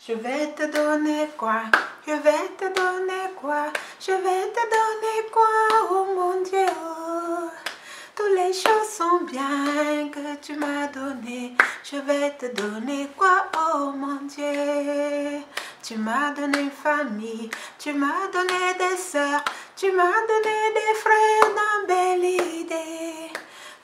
Je vais te donner quoi? Je vais te donner quoi? Je vais te donner quoi? Oh mon Dieu, oh. Toutes les choses sont bien que tu m'as donné. Je vais te donner quoi? Oh mon Dieu. Tu m'as donné une famille, tu m'as donné des sœurs, tu m'as donné des frères dans belle idée.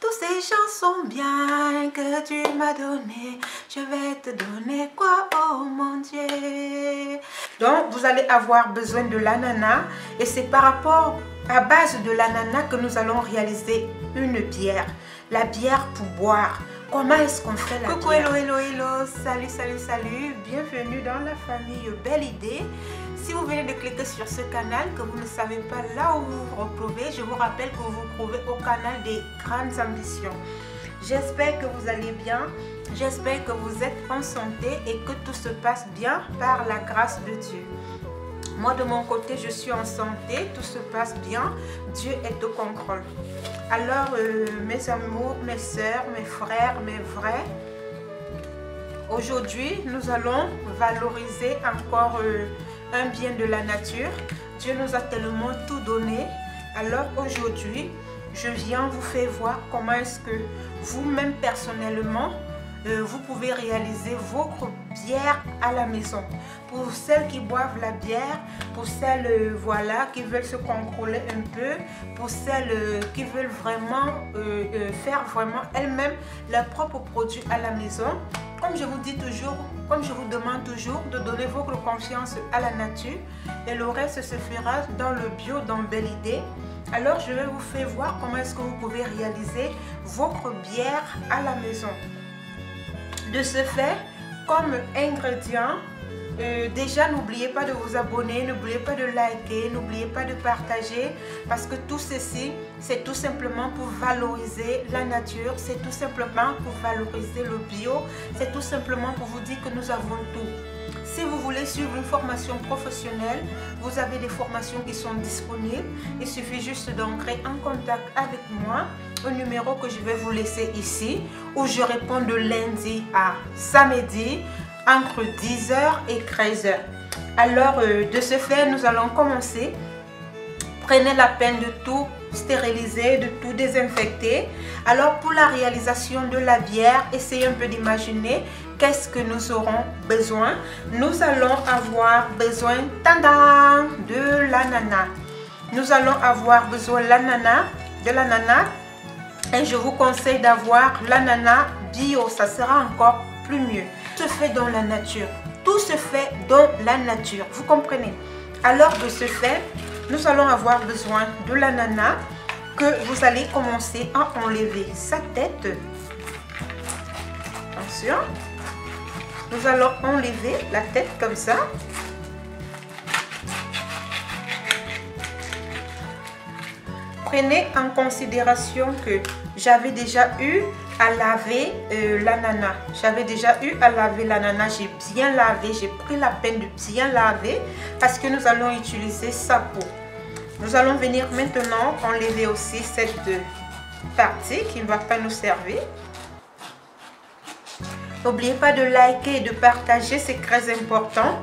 Tous ces gens sont bien que tu m'as donné. Je vais te donner quoi? Oh mon Dieu. Donc, vous allez avoir besoin de l'ananas. Et c'est par rapport à base de l'ananas que nous allons réaliser une bière. La bière pour boire. Comment est-ce qu'on fait la bière? Coucou, hello, hello, hello. Salut, salut, salut. Bienvenue dans la famille Belle Idée. Si vous venez de cliquer sur ce canal, que vous ne savez pas là où vous vous retrouvez, je vous rappelle que vous vous trouvez au canal des grandes ambitions. J'espère que vous allez bien, j'espère que vous êtes en santé et que tout se passe bien par la grâce de Dieu. Moi de mon côté, je suis en santé, tout se passe bien, Dieu est au contrôle. Alors mes amours, mes soeurs, mes frères, mes vrais, aujourd'hui nous allons valoriser encore un bien de la nature. Dieu nous a tellement tout donné. Alors aujourd'hui, je viens vous faire voir comment est-ce que vous-même personnellement, vous pouvez réaliser votre bière à la maison. Pour celles qui boivent la bière, pour celles voilà, qui veulent se contrôler un peu, pour celles qui veulent vraiment faire vraiment elles-mêmes leurs propres produits à la maison. Comme je vous dis toujours, comme je vous demande toujours de donner votre confiance à la nature et le reste se fera dans le bio, dans Belle Idée. Alors je vais vous faire voir comment est-ce que vous pouvez réaliser votre bière à la maison. De ce fait, comme ingrédient, déjà n'oubliez pas de vous abonner, n'oubliez pas de liker, n'oubliez pas de partager parce que tout ceci c'est tout simplement pour valoriser la nature, c'est tout simplement pour valoriser le bio, c'est tout simplement pour vous dire que nous avons tout. Si vous voulez suivre une formation professionnelle, vous avez des formations qui sont disponibles. Il suffit juste d'entrer en contact avec moi au numéro que je vais vous laisser ici, où je réponds de lundi à samedi entre 10h et 13h. Alors, de ce fait, nous allons commencer. Prenez la peine de tout stériliser, de tout désinfecter. Alors, pour la réalisation de la bière, essayez un peu d'imaginer qu'est-ce que nous aurons besoin. Nous allons avoir besoin de l'ananas. Nous allons avoir besoin de l'ananas et je vous conseille d'avoir l'ananas bio, ça sera encore plus mieux. Tout se fait dans la nature. Tout se fait dans la nature. Vous comprenez? Alors de ce fait, nous allons avoir besoin de l'ananas que vous allez commencer à enlever sa tête. Attention. Nous allons enlever la tête comme ça. Prenez en considération que j'avais déjà eu à laver l'ananas. J'avais déjà eu à laver l'ananas. J'ai bien lavé. J'ai pris la peine de bien laver parce que nous allons utiliser sa peau. Nous allons venir maintenant enlever aussi cette partie qui ne va pas nous servir. N'oubliez pas de liker et de partager, c'est très important.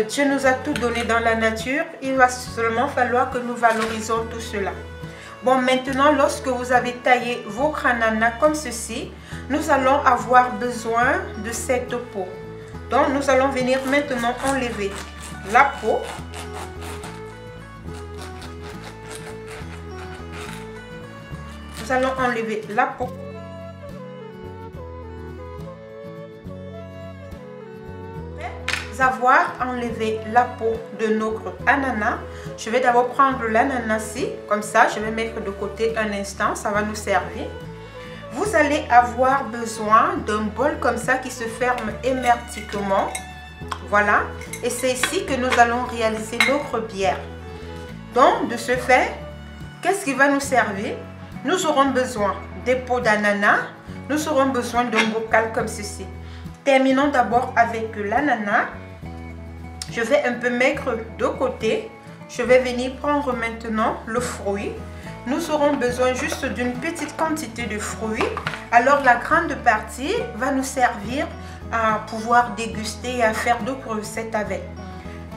Dieu nous a tout donné dans la nature. Il va seulement falloir que nous valorisons tout cela. Bon, maintenant, lorsque vous avez taillé votre ananas comme ceci, nous allons avoir besoin de cette peau. Donc, nous allons venir maintenant enlever la peau. Nous allons enlever la peau. Avoir enlevé la peau de notre ananas, je vais d'abord prendre l'ananas, comme ça je vais mettre de côté un instant, ça va nous servir. Vous allez avoir besoin d'un bol comme ça qui se ferme hermétiquement, voilà, et c'est ici que nous allons réaliser notre bière. Donc de ce fait, qu'est-ce qui va nous servir? Nous aurons besoin des peaux d'ananas, nous aurons besoin d'un bocal comme ceci. Terminons d'abord avec l'ananas. Je vais un peu mettre de côté. Je vais venir prendre maintenant le fruit. Nous aurons besoin juste d'une petite quantité de fruits. Alors la grande partie va nous servir à pouvoir déguster et à faire d'autres recettes avec.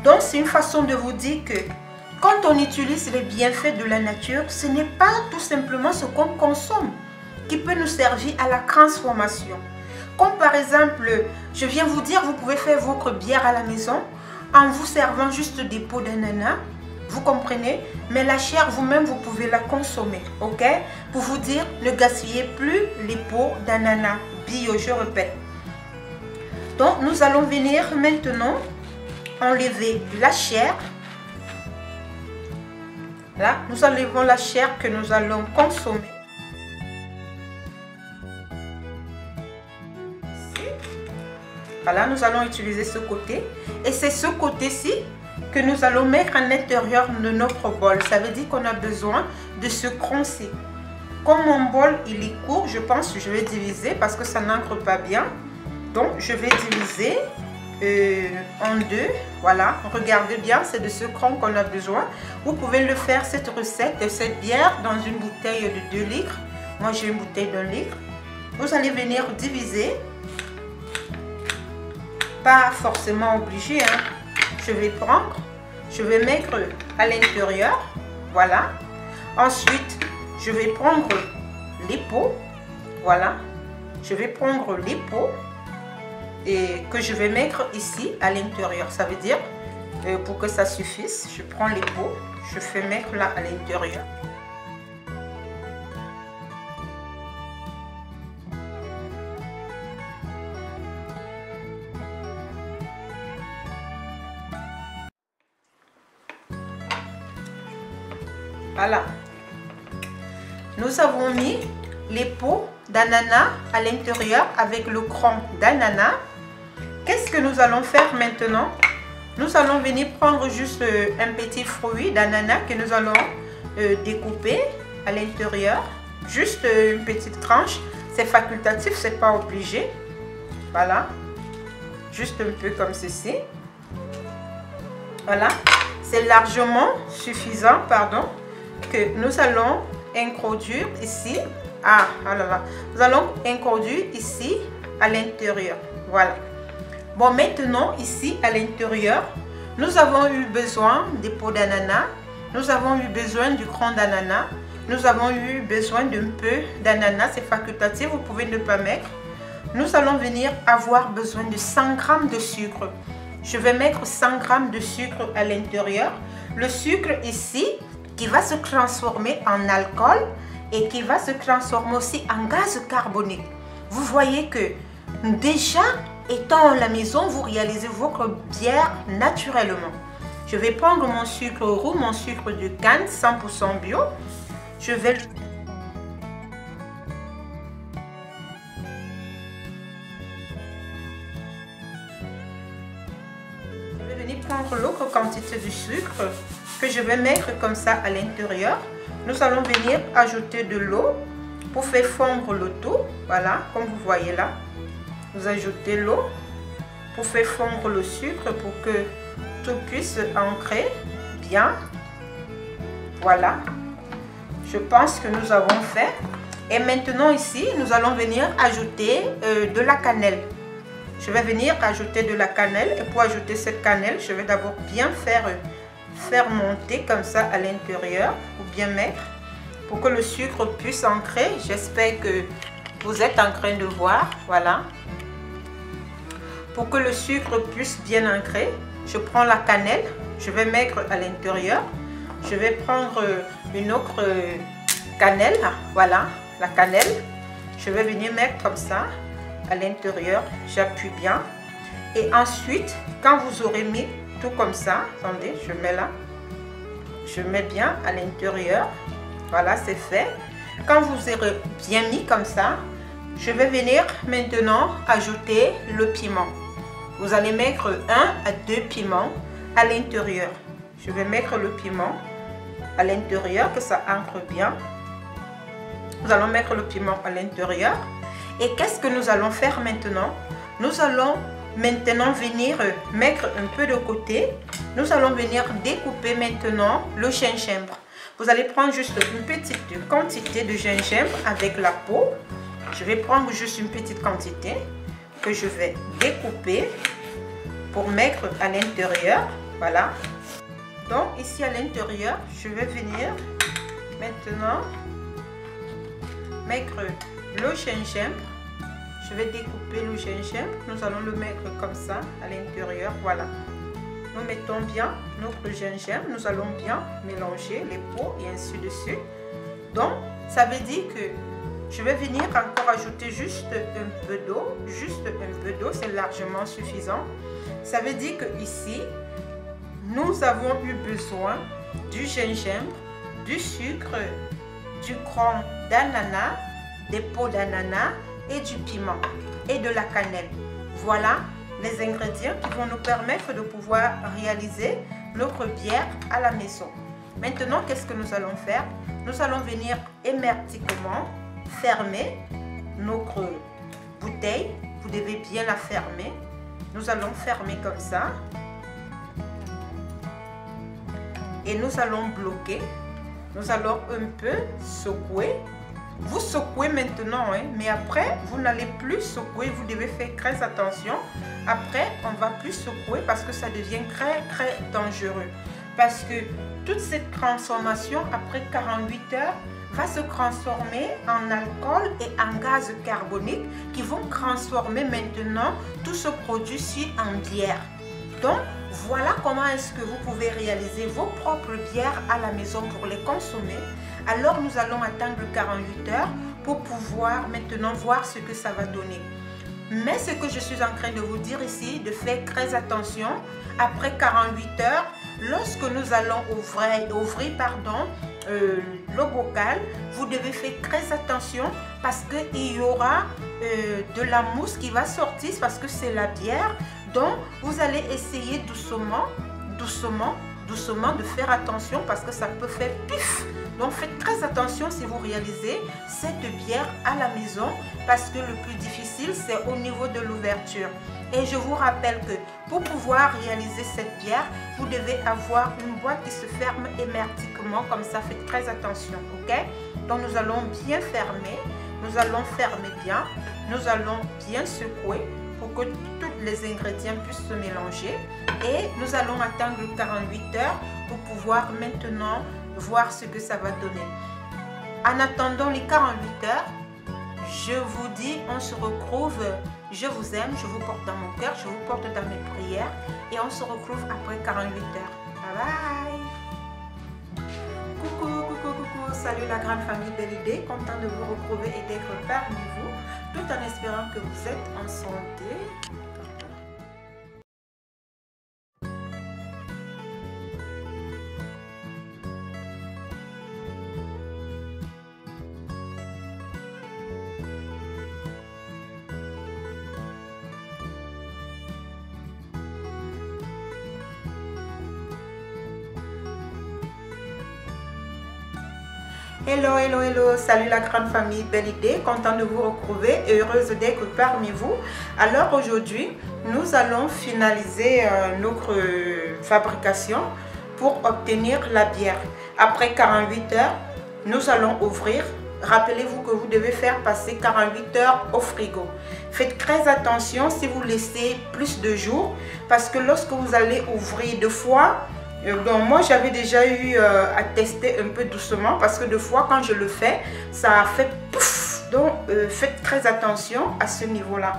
Donc c'est une façon de vous dire que quand on utilise les bienfaits de la nature, ce n'est pas tout simplement ce qu'on consomme qui peut nous servir à la transformation. Comme par exemple, je viens vous dire, vous pouvez faire votre bière à la maison en vous servant juste des peaux d'ananas. Vous comprenez? Mais la chair, vous-même, vous pouvez la consommer, ok? Pour vous dire, ne gaspillez plus les peaux d'ananas bio, je répète. Donc, nous allons venir maintenant enlever la chair. Là, nous enlevons la chair que nous allons consommer. Ici. Voilà, nous allons utiliser ce côté. Et c'est ce côté-ci que nous allons mettre à l'intérieur de notre bol. Ça veut dire qu'on a besoin de ce cron-ci. Comme mon bol il est court, je pense que je vais diviser parce que ça n'ancre pas bien. Donc je vais diviser en deux. Voilà, regardez bien, c'est de ce cron qu'on a besoin. Vous pouvez le faire, cette recette de cette bière, dans une bouteille de 2 litres. Moi j'ai une bouteille d'1 litre. Vous allez venir diviser. Pas forcément obligé, hein. Je vais prendre, je vais mettre à l'intérieur, voilà. Ensuite, je vais prendre les peaux, voilà. Je vais prendre les peaux et que je vais mettre ici à l'intérieur. Ça veut dire, pour que ça suffise, je prends les peaux, je fais mettre là à l'intérieur. Voilà, nous avons mis les peaux d'ananas à l'intérieur avec le cron d'ananas. Qu'est-ce que nous allons faire maintenant? Nous allons venir prendre juste un petit fruit d'ananas que nous allons découper à l'intérieur. Juste une petite tranche, c'est facultatif, c'est pas obligé. Voilà, juste un peu comme ceci. Voilà, c'est largement suffisant, pardon, que nous allons introduire ici. Nous allons introduire ici à l'intérieur. Voilà. Bon, maintenant ici à l'intérieur, nous avons eu besoin des peaux d'ananas, nous avons eu besoin du cron d'ananas, nous avons eu besoin d'un peu d'ananas, c'est facultatif, vous pouvez ne pas mettre. Nous allons venir avoir besoin de 100 g de sucre. Je vais mettre 100 g de sucre à l'intérieur. Le sucre ici, qui va se transformer en alcool et qui va se transformer aussi en gaz carbonique. Vous voyez que déjà, étant à la maison, vous réalisez votre bière naturellement. Je vais prendre mon sucre roux, mon sucre de canne 100% bio. Je vais venir prendre l'autre quantité de sucre que je vais mettre comme ça à l'intérieur. Nous allons venir ajouter de l'eau pour faire fondre le tout. Voilà, comme vous voyez là. Vous ajoutez l'eau pour faire fondre le sucre pour que tout puisse ancrer bien. Voilà. Je pense que nous avons fait. Et maintenant ici, nous allons venir ajouter de la cannelle. Je vais venir ajouter de la cannelle. Et pour ajouter cette cannelle, je vais d'abord bien faire monter comme ça à l'intérieur, ou bien mettre pour que le sucre puisse ancrer. J'espère que vous êtes en train de voir. Voilà, pour que le sucre puisse bien ancrer, je prends la cannelle, je vais mettre à l'intérieur. Je vais prendre une autre cannelle, voilà, la cannelle, je vais venir mettre comme ça à l'intérieur, j'appuie bien. Et ensuite, quand vous aurez mis tout comme ça, attendez, je mets là, je mets bien à l'intérieur. Voilà, c'est fait. Quand vous aurez bien mis comme ça, je vais venir maintenant ajouter le piment. Vous allez mettre 1 à 2 piments à l'intérieur. Je vais mettre le piment à l'intérieur, que ça ancre bien. Nous allons mettre le piment à l'intérieur. Et qu'est-ce que nous allons faire maintenant? Nous allons maintenant venir mettre un peu de côté. Nous allons venir découper maintenant le gingembre. Vous allez prendre juste une petite quantité de gingembre avec la peau. Je vais prendre juste une petite quantité. que je vais découper pour mettre à l'intérieur. Voilà. Donc ici à l'intérieur, je vais venir maintenant mettre le gingembre. Je vais découper le gingembre. Nous allons le mettre comme ça à l'intérieur. Voilà. Nous mettons bien notre gingembre. Nous allons bien mélanger les pots et ainsi de suite. Donc, ça veut dire que je vais venir encore ajouter juste un peu d'eau. Juste un peu d'eau, c'est largement suffisant. Ça veut dire que ici, nous avons eu besoin du gingembre, du sucre, du cran d'ananas, des peaux d'ananas et du piment et de la cannelle. Voilà les ingrédients qui vont nous permettre de pouvoir réaliser notre bière à la maison. Maintenant, qu'est-ce que nous allons faire? Nous allons venir hermétiquement fermer notre bouteille. Vous devez bien la fermer. Nous allons fermer comme ça. Et nous allons bloquer. Nous allons un peu secouer. Vous secouez maintenant, hein, mais après, vous n'allez plus secouer. Vous devez faire très attention. Après, on ne va plus secouer parce que ça devient très dangereux. Parce que toute cette transformation, après 48 heures, va se transformer en alcool et en gaz carbonique qui vont transformer maintenant tout ce produit-ci en bière. Donc, voilà comment est-ce que vous pouvez réaliser vos propres bières à la maison pour les consommer. Alors, nous allons attendre 48 heures pour pouvoir maintenant voir ce que ça va donner. Mais ce que je suis en train de vous dire ici, de faire très attention, après 48 heures, lorsque nous allons ouvrir le bocal, vous devez faire très attention parce qu'il y aura de la mousse qui va sortir parce que c'est la bière. Donc, vous allez essayer doucement de faire attention parce que ça peut faire pif. Donc, faites très attention si vous réalisez cette bière à la maison parce que le plus difficile, c'est au niveau de l'ouverture. Et je vous rappelle que pour pouvoir réaliser cette bière, vous devez avoir une boîte qui se ferme hermétiquement, comme ça, faites très attention, ok? Donc, nous allons bien fermer, nous allons fermer bien, nous allons bien secouer pour que tous les ingrédients puissent se mélanger. Et nous allons attendre 48 heures pour pouvoir maintenant voir ce que ça va donner. En attendant les 48 heures, je vous dis, on se retrouve. Je vous aime, je vous porte dans mon cœur, je vous porte dans mes prières et on se retrouve après 48 heures. Bye bye. Coucou, salut la grande famille Belle Idée, content de vous retrouver et d'être parmi vous, tout en espérant que vous êtes en santé. Hello, salut la grande famille Belle Idée, content de vous retrouver et heureuse d'être parmi vous. Alors aujourd'hui, nous allons finaliser notre fabrication pour obtenir la bière. Après 48 heures, nous allons ouvrir. Rappelez-vous que vous devez faire passer 48 heures au frigo. Faites très attention si vous laissez plus de jours parce que lorsque vous allez ouvrir deux fois, donc moi j'avais déjà eu à tester un peu doucement parce que des fois quand je le fais ça fait pouf. Donc faites très attention à ce niveau là.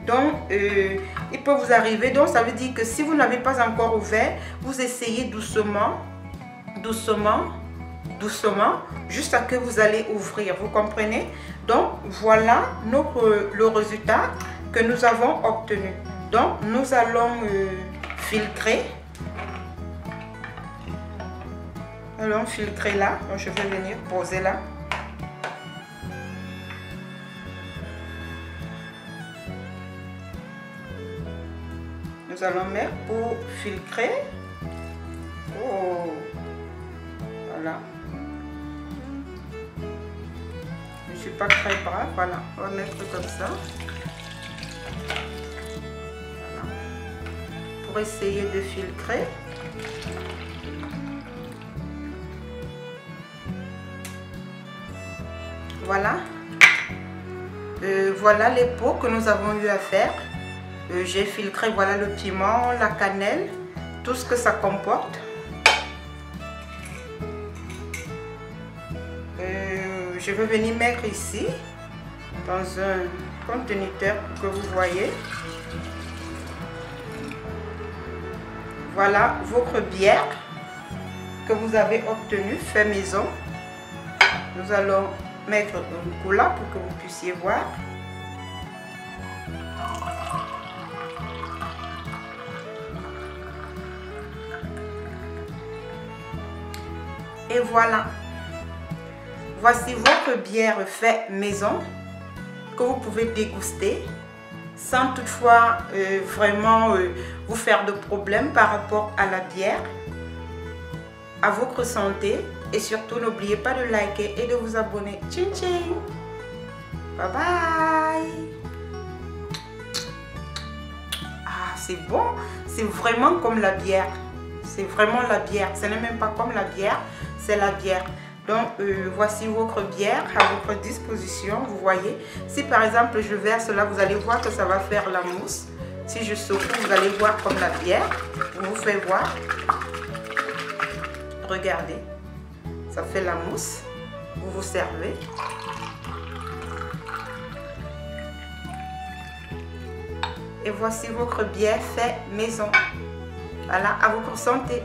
Donc il peut vous arriver, donc ça veut dire que si vous n'avez pas encore ouvert, vous essayez doucement jusqu'à que vous allez ouvrir, vous comprenez? Donc voilà le résultat que nous avons obtenu. Donc nous allons filtrer. Allons filtrer là, donc je vais venir poser là. Nous allons mettre pour filtrer. Oh, voilà. Je ne suis pas très brave, voilà. On va mettre comme ça. Voilà. Pour essayer de filtrer. Voilà. Voilà les pots que nous avons eu à faire. J'ai filtré, voilà, le piment, la cannelle, tout ce que ça comporte. Je vais venir mettre ici dans un conteneur que vous voyez. Voilà votre bière que vous avez obtenue fait maison. Nous allons mettre un coup là pour que vous puissiez voir. Et voilà. Voici votre bière fait maison que vous pouvez déguster sans toutefois vraiment vous faire de problème par rapport à la bière. À votre santé et surtout n'oubliez pas de liker et de vous abonner. Tching tching. Bye bye. Ah, c'est bon, c'est vraiment comme la bière. C'est vraiment la bière, ce n'est même pas comme la bière, c'est la bière. Donc voici votre bière à votre disposition, vous voyez. Si par exemple je verse là, vous allez voir que ça va faire la mousse. Si je secoue, vous allez voir comme la bière. Je vous fais voir. Regardez, ça fait la mousse. Vous vous servez. Et voici votre bière fait maison. Voilà, à votre santé.